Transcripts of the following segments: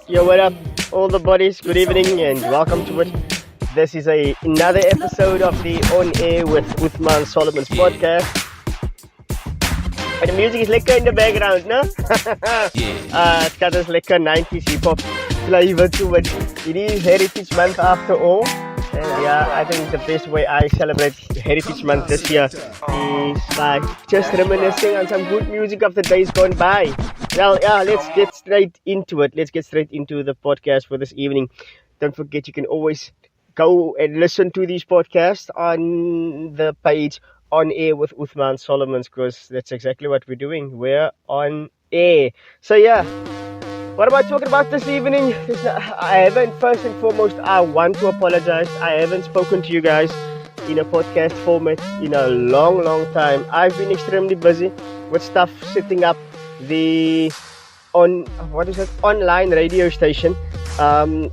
Yo, what up, all the buddies? Good evening and welcome to it. This is another episode of the On Air with Uthmaan Solomons podcast. And the music is lekker in the background, no? It's got this lekker 90s hip-hop flavor to it. It is Heritage Month after all. And yeah, I think the best way I celebrate Heritage Month this year is by just reminiscing on some good music of the days gone by. Well, yeah, let's get straight into it. Let's get straight into the podcast for this evening. Don't forget, you can always go and listen to these podcasts on the page On Air with Uthmaan Solomons, because that's exactly what we're doing. We're on air. So yeah, what am I talking about this evening? First and foremost, I want to apologize. I haven't spoken to you guys in a podcast format in a long time. I've been extremely busy with stuff, setting up the online radio station. I'm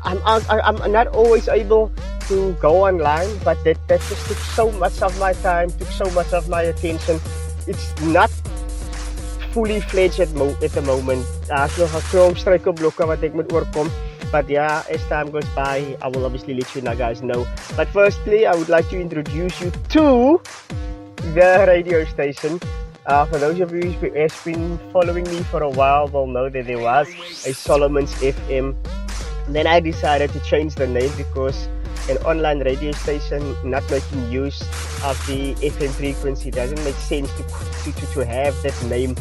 not always able to go online, but that just took so much of my time, took so much of my attention. It's not fully fledged at the moment. Daar's nog 'n klomp struikelblokke wat ek moet oorkom. But yeah, as time goes by, I will obviously let you guys know. But firstly, I would like to introduce you to the radio station. For those of you who have been following me for a while will know that there was a Solomons FM. Then I decided to change the name because an online radio station not making use of the FM frequency doesn't make sense to have that name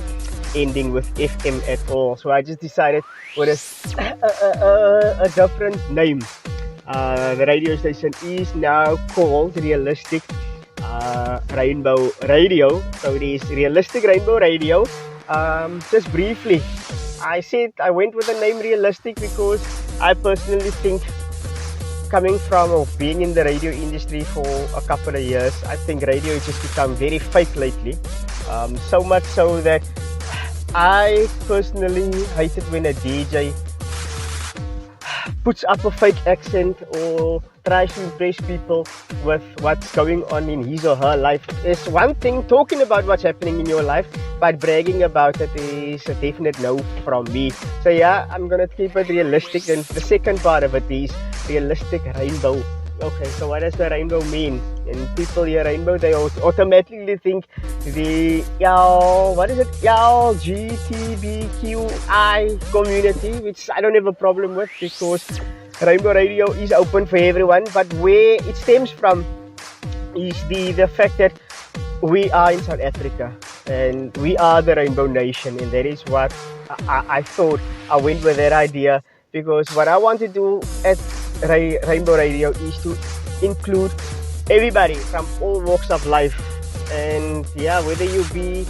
ending with FM at all. So I just decided with a different name. The radio station is now called Realistic Rainbow Radio. So it is Realistic Rainbow Radio. Just briefly, I went with the name Realistic because I personally think, coming from or being in the radio industry for a couple of years, I think radio has just become very fake lately. So much so that I personally hate it when a DJ puts up a fake accent or tries to impress people with what's going on in his or her life. It's one thing talking about what's happening in your life, but bragging about it is a definite no from me. So yeah, I'm gonna keep it realistic. And the second part of it is Realistic Rainbow. Okay, so what does the rainbow mean? And people hear rainbow, they automatically think the LGBTQI community, which I don't have a problem with because Rainbow Radio is open for everyone. But where it stems from is the fact that we are in South Africa and we are the Rainbow Nation, and that is what I thought. I went with that idea because what I want to do at Rainbow Radio is to include everybody from all walks of life. And yeah, whether you be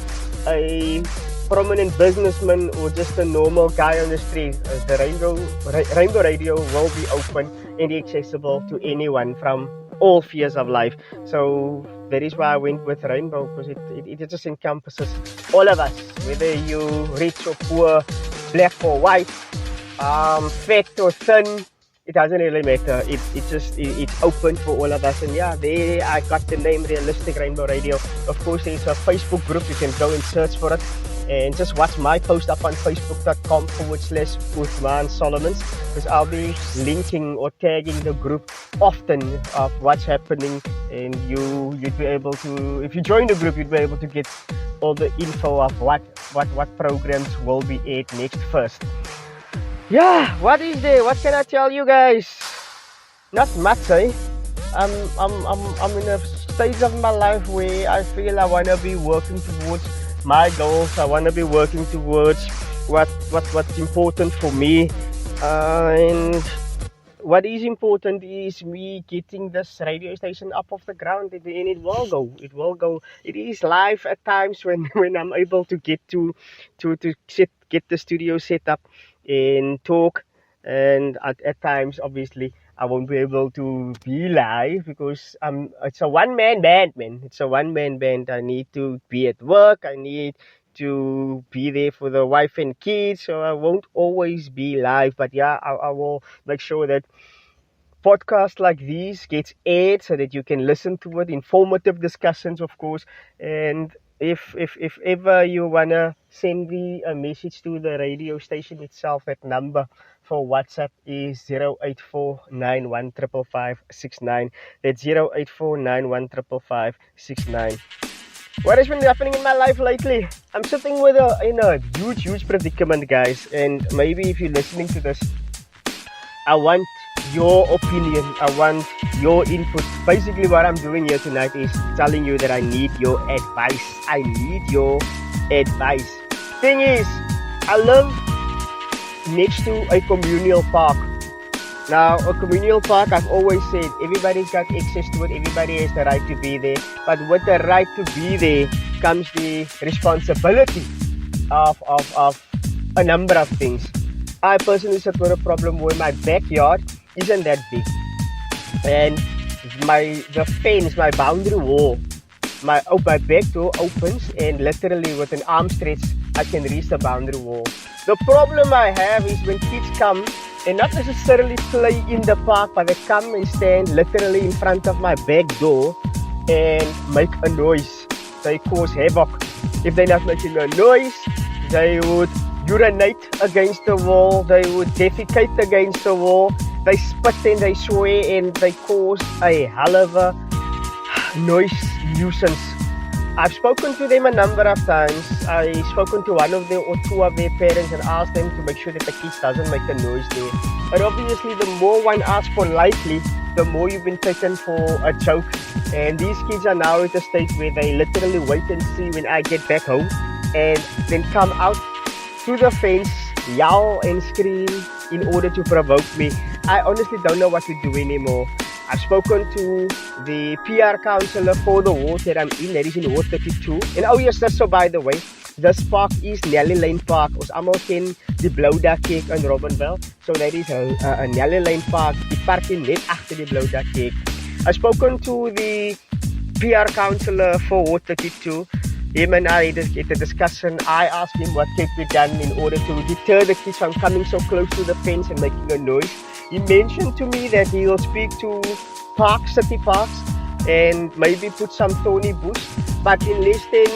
a prominent businessman or just a normal guy on the street, the Rainbow Radio will be open and accessible to anyone from all spheres of life. So that is why I went with Rainbow, because it just encompasses all of us, whether you rich or poor, black or white, fat or thin. It doesn't really matter. It's open for all of us. And yeah, there I got the name Realistic Rainbow Radio. Of course, there's a Facebook group. You can go and search for it and just watch my post up on facebook.com/Uthmaan Solomons, because I'll be linking or tagging the group often of what's happening, and you'd be able to, if you join the group, you'd be able to get all the info of what programs will be aired next first. Yeah, what is there? What can I tell you guys? Not much, eh? I'm in a stage of my life where I feel I wanna be working towards my goals. I wanna be working towards what's important for me. And what is important is me getting this radio station up off the ground, and it will go. It will go. It is live at times when I'm able to get get the studio set up and talk, and at times obviously I won't be able to be live because it's a one-man band, man. It's a one-man band. I need to be at work. I need to be there for the wife and kids, so I won't always be live. But yeah, I will make sure that podcasts like these gets aired so that you can listen to it. Informative discussions, of course, and if ever you wanna send me a message to the radio station itself, that number for WhatsApp is 0849155569. That's 0849155569. What has been happening in my life lately? I'm sitting with in a huge predicament, guys. And maybe if you're listening to this, I want your opinion. I want your input. Basically, what I'm doing here tonight is telling you that I need your advice. I need your advice. Thing is, I live next to a communal park. Now, a communal park, I've always said, everybody's got access to it. Everybody has the right to be there. But with the right to be there comes the responsibility of a number of things. I personally sit with a problem where my backyard isn't that big, and the fence, my boundary wall, my back door opens, and literally with an arm stretch I can reach the boundary wall. The problem I have is when kids come and not necessarily play in the park, but they come and stand literally in front of my back door and make a noise. They cause havoc. If they're not making a noise, they would urinate against the wall, they would defecate against the wall, they spit and they swear, and they cause a hell of a noise nuisance. I've spoken to them a number of times. I've spoken to one of them or two of their parents and asked them to make sure that the kids doesn't make a noise there. But obviously the more one asks politely, the more you've been taken for a joke. And these kids are now at a stage where they literally wait and see when I get back home, and then come out to the fence, yell and scream in order to provoke me. I honestly don't know what to do anymore. I've spoken to the PR councillor for the ward that I'm in, that is in Ward 32. And oh yes, so by the way, this park is Nelly Lane Park. Ons almal ken die blou dak kerk in Robbenville. So that is a Nelly Lane Park. Die park is net agter die blou dak kerk. I've spoken to the PR councillor for Ward 32. Him and I had a discussion. I asked him what can be done in order to deter the kids from coming so close to the fence and making a noise. He mentioned to me that he will speak to city parks, and maybe put some thorny bush. But in less than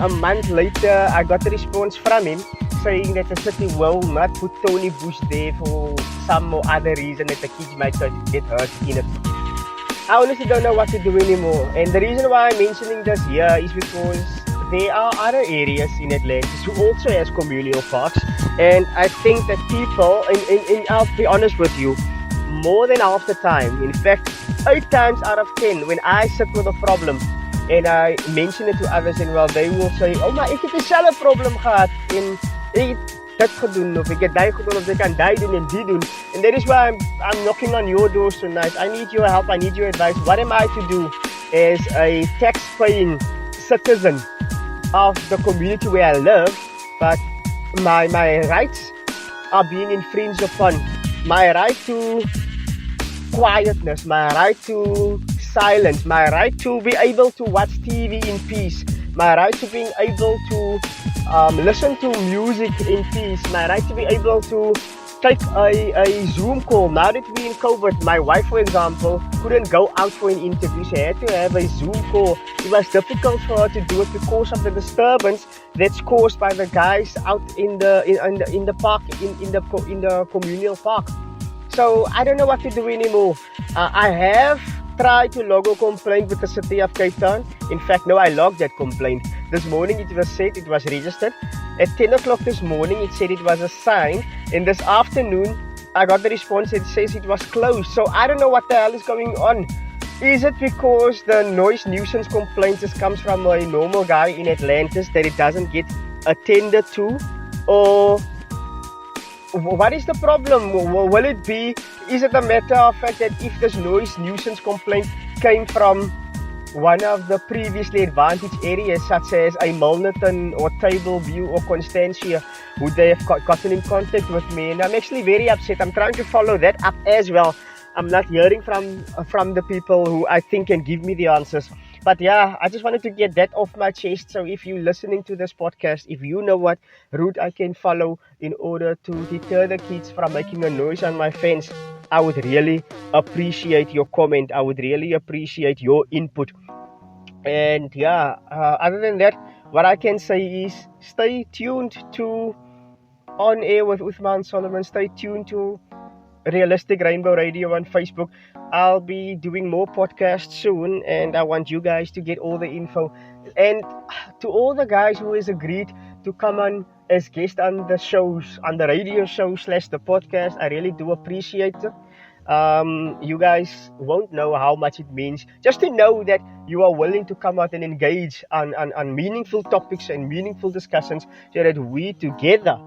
a month later, I got a response from him saying that the city will not put thorny bush there for some or other reason, that the kids might get hurt in it. I honestly don't know what to do anymore. And the reason why I'm mentioning this here is because there are other areas in Atlantis who also has communal parks, and I think that people, and I'll be honest with you, more than half the time, in fact 8 times out of 10, when I sit with a problem and I mention it to others, and well, they will say, oh maar ek het dieselfde problem gehad en ek het dit gedoen of ek het die gedoen of ek kan die doen en die doen. And that is why I'm knocking on your doors tonight. I need your help, I need your advice. What am I to do as a tax-paying citizen of the community where I live, but my rights are being infringed upon? My right to quietness, my right to silence, my right to be able to watch TV in peace, my right to being able to listen to music in peace, my right to be able to take a Zoom call. Now that we're in COVID, my wife, for example, couldn't go out for an interview. She had to have a Zoom call. It was difficult for her to do it because of the disturbance that's caused by the guys out in the park, in the communal park. So I don't know what to do anymore. I have tried to log a complaint with the city of Cape Town. In fact, no, I logged that complaint. This morning it was said it was registered. At 10 o'clock this morning it said it was assigned. And this afternoon I got the response that says it was closed. So I don't know what the hell is going on. Is it because the noise nuisance complaint just comes from a normal guy in Atlantis that it doesn't get attended to? Or what is the problem? Will it be, is it a matter of fact that if this noise nuisance complaint came from one of the previously advantaged areas such as a Milnerton or Tableview or Constantia, would they have gotten in contact with me? And I'm actually very upset. I'm trying to follow that up as well. I'm not hearing from the people who I think can give me the answers. But yeah, I just wanted to get that off my chest. So if you're listening to this podcast, if you know what route I can follow in order to deter the kids from making a noise on my fence, I would really appreciate your comment. I would really appreciate your input. And yeah, other than that, what I can say is stay tuned to On Air with Uthmaan Solomons. Stay tuned to Realistic Rainbow Radio on Facebook. I'll be doing more podcasts soon, and I want you guys to get all the info. And to all the guys who has agreed to come on as guests on the shows, on the radio show / the podcast, I really do appreciate it. You guys won't know how much it means just to know that you are willing to come out and engage on meaningful topics and meaningful discussions so that we together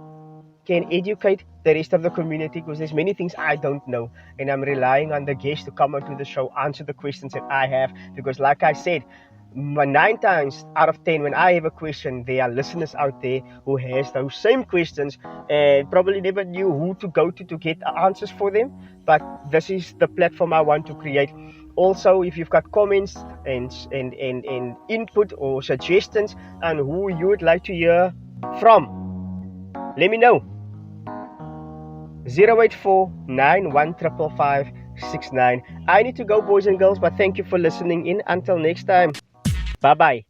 can educate the rest of the community, because there's many things I don't know, and I'm relying on the guests to come onto the show, answer the questions that I have, because like I said, 9 times out of 10 when I have a question, there are listeners out there who has those same questions and probably never knew who to go to get answers for them. But this is the platform I want to create. Also, if you've got comments and input or suggestions on who you would like to hear from, let me know. 084-9155-69. I need to go, boys and girls, but thank you for listening in. Until next time. Bye-bye.